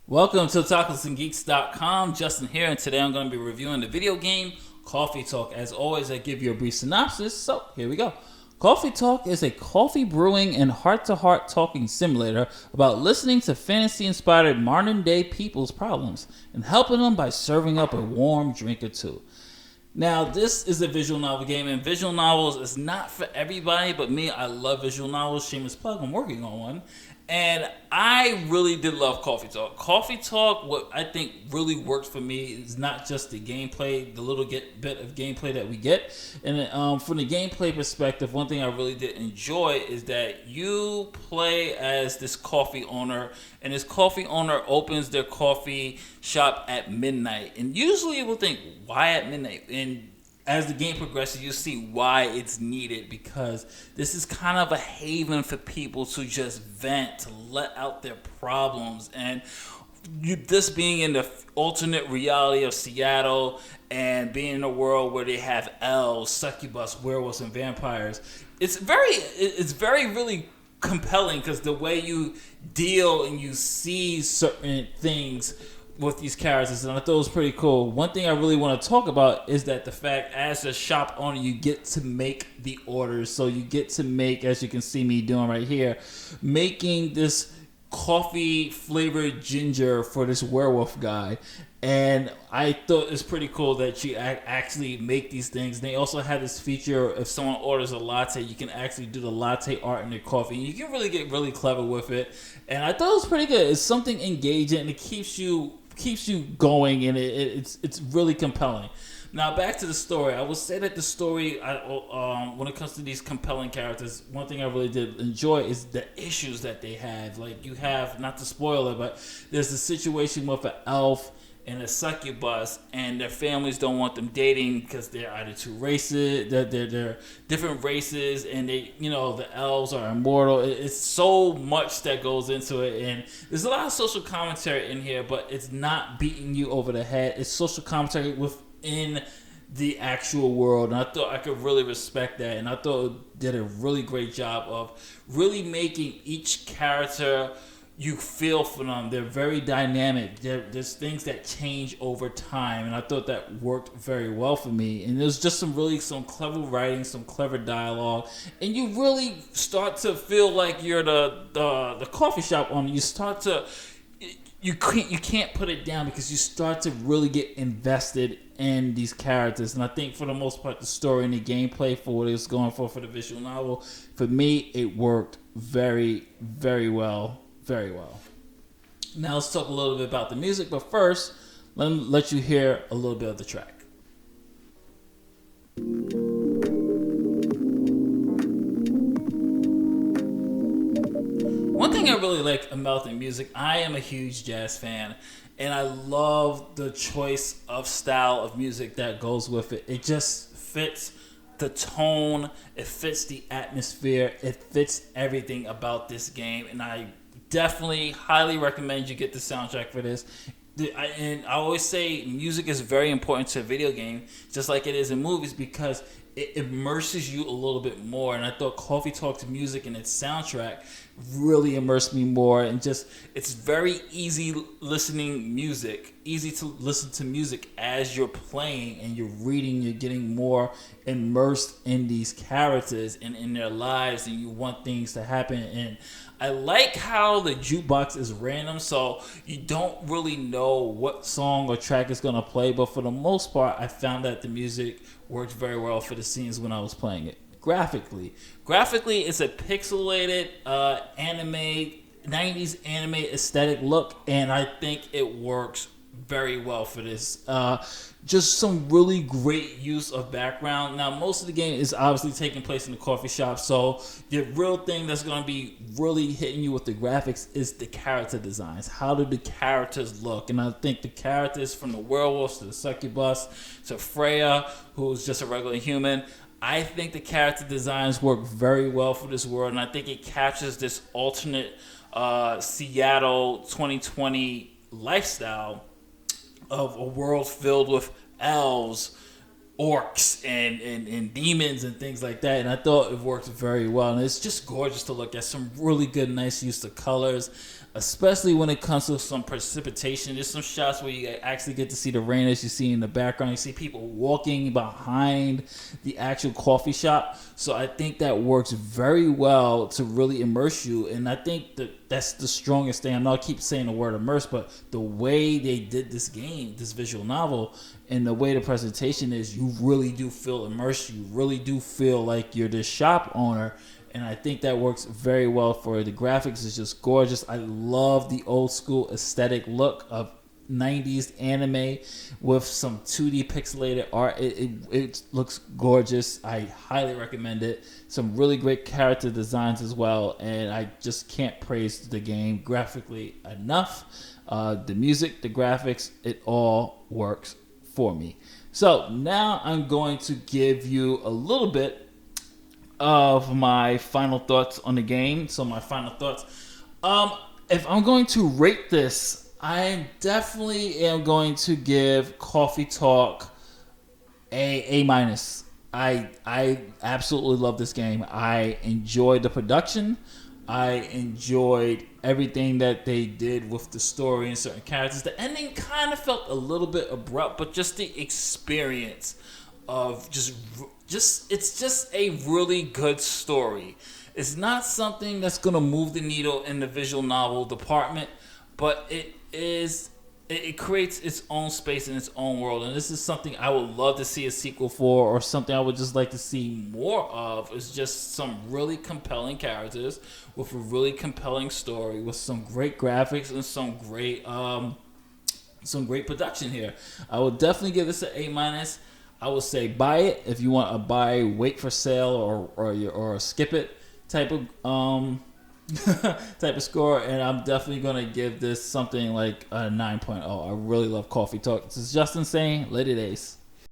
Welcome to TalkersandGeeks.com. Justin here, and today I'm going to be reviewing the video game Coffee Talk. As always, I give you a brief synopsis, so here we go. Coffee Talk is a coffee brewing and heart-to-heart talking simulator about listening to fantasy-inspired modern-day people's problems and helping them by serving up a warm drink or two. Now, this is a visual novel game, and visual novels is not for everybody, but me, I love visual novels. Shameless plug, I'm working on one. And I really did love Coffee Talk. Coffee Talk, what I think really worked for me is not just the gameplay, the little bit of gameplay that we get. And from the gameplay perspective, one thing I really did enjoy is that you play as this coffee owner, and this coffee owner opens their coffee shop at midnight. And usually you will think, why at midnight? And as the game progresses, you'll see why it's needed, because this is kind of a haven for people to just vent, to let out their problems. And this being in the alternate reality of Seattle and being in a world where they have elves, succubus, werewolves, and vampires, it's very really compelling, because the way you deal and you see certain things with these characters, and I thought it was pretty cool. One thing I really want to talk about is that the fact, as a shop owner, you get to make the orders. So you get to make, as you can see me doing right here, making this coffee flavored ginger for this werewolf guy. And I thought it's pretty cool that you actually make these things. They also have this feature, if someone orders a latte, you can actually do the latte art in their coffee. And you can really get really clever with it. And I thought it was pretty good. It's something engaging, and it keeps you going, and it's really compelling. Now, back to the story. I would say that the story, when it comes to these compelling characters, one thing I really did enjoy is the issues that they have. Like, you have, not to spoil it, but there's a situation with an elf and a succubus, and their families don't want them dating because they're either two races, they're different races, and the elves are immortal. It's so much that goes into it, and there's a lot of social commentary in here, but it's not beating you over the head. It's social commentary within the actual world, and I thought I could really respect that, and I thought it did a really great job of really making each character, you feel for them. They're very dynamic. There's things that change over time, and I thought that worked very well for me. And there's just some clever writing, some clever dialogue, and you really start to feel like you're the coffee shop owner. You start to you can't put it down, because you start to really get invested in these characters. And I think for the most part, the story and the gameplay for what it's going for the visual novel, for me, it worked very, very well. Very well. Now let's talk a little bit about the music, but first, let you hear a little bit of the track. One thing I really like about the music, I am a huge jazz fan, and I love the choice of style of music that goes with it. It just fits the tone, it fits the atmosphere, it fits everything about this game, and I definitely highly recommend you get the soundtrack for this. And I always say music is very important to a video game, just like it is in movies, because it immerses you a little bit more. And I thought Coffee Talk's music and its soundtrack really immersed me more. And just, it's very easy listening music, easy to listen to music as you're playing and you're reading. You're getting more immersed in these characters and in their lives, and you want things to happen. And I like how the jukebox is random, so you don't really know what song or track is going to play. But for the most part, I found that the music worked very well for the scenes when I was playing it. Graphically, it's a pixelated anime, 90s anime aesthetic look, and I think it works very well for this. Just some really great use of background. Now, most of the game is obviously taking place in the coffee shop, so the real thing that's going to be really hitting you with the graphics is the character designs. How do the characters look? And I think the characters, from the werewolves to the succubus to Freya, who's just a regular human, I think the character designs work very well for this world, and I think it captures this alternate Seattle 2020 lifestyle of a world filled with elves, orcs and demons and things like that, and I thought it worked very well, and it's just gorgeous to look at. Some really good, nice use of colors, especially when it comes to some precipitation. There's some shots where you actually get to see the rain as you see in the background. You see people walking behind the actual coffee shop. So I think that works very well to really immerse you. And I think that's the strongest thing. I know I keep saying the word immerse, but the way they did this game, this visual novel, and the way the presentation is, you really do feel immersed. You really do feel like you're the shop owner. And I think that works very well for it. The graphics is just gorgeous. I love the old school aesthetic look of 90s anime with some 2D pixelated art. It looks gorgeous. I highly recommend it. Some really great character designs as well. And I just can't praise the game graphically enough. The music, the graphics, it all works for me. So now I'm going to give you a little bit of my final thoughts on the game. So my final thoughts. If I'm going to rate this, I definitely am going to give Coffee Talk a minus. I absolutely love this game. I enjoyed the production. I enjoyed everything that they did with the story and certain characters. The ending kind of felt a little bit abrupt, but just the experience of just it's just a really good story. It's not something that's gonna move the needle in the visual novel department, but it creates its own space in its own world, and this is something I would love to see a sequel for, or something I would just like to see more of. Is just some really compelling characters with a really compelling story, with some great graphics and some great production here. I would definitely give this an A minus. I would say buy it if you want a buy, wait for sale, or skip it type of type of score. And I'm definitely gonna give this something like a 9.0. I really love Coffee Talk. This is Justin saying, Lady Days.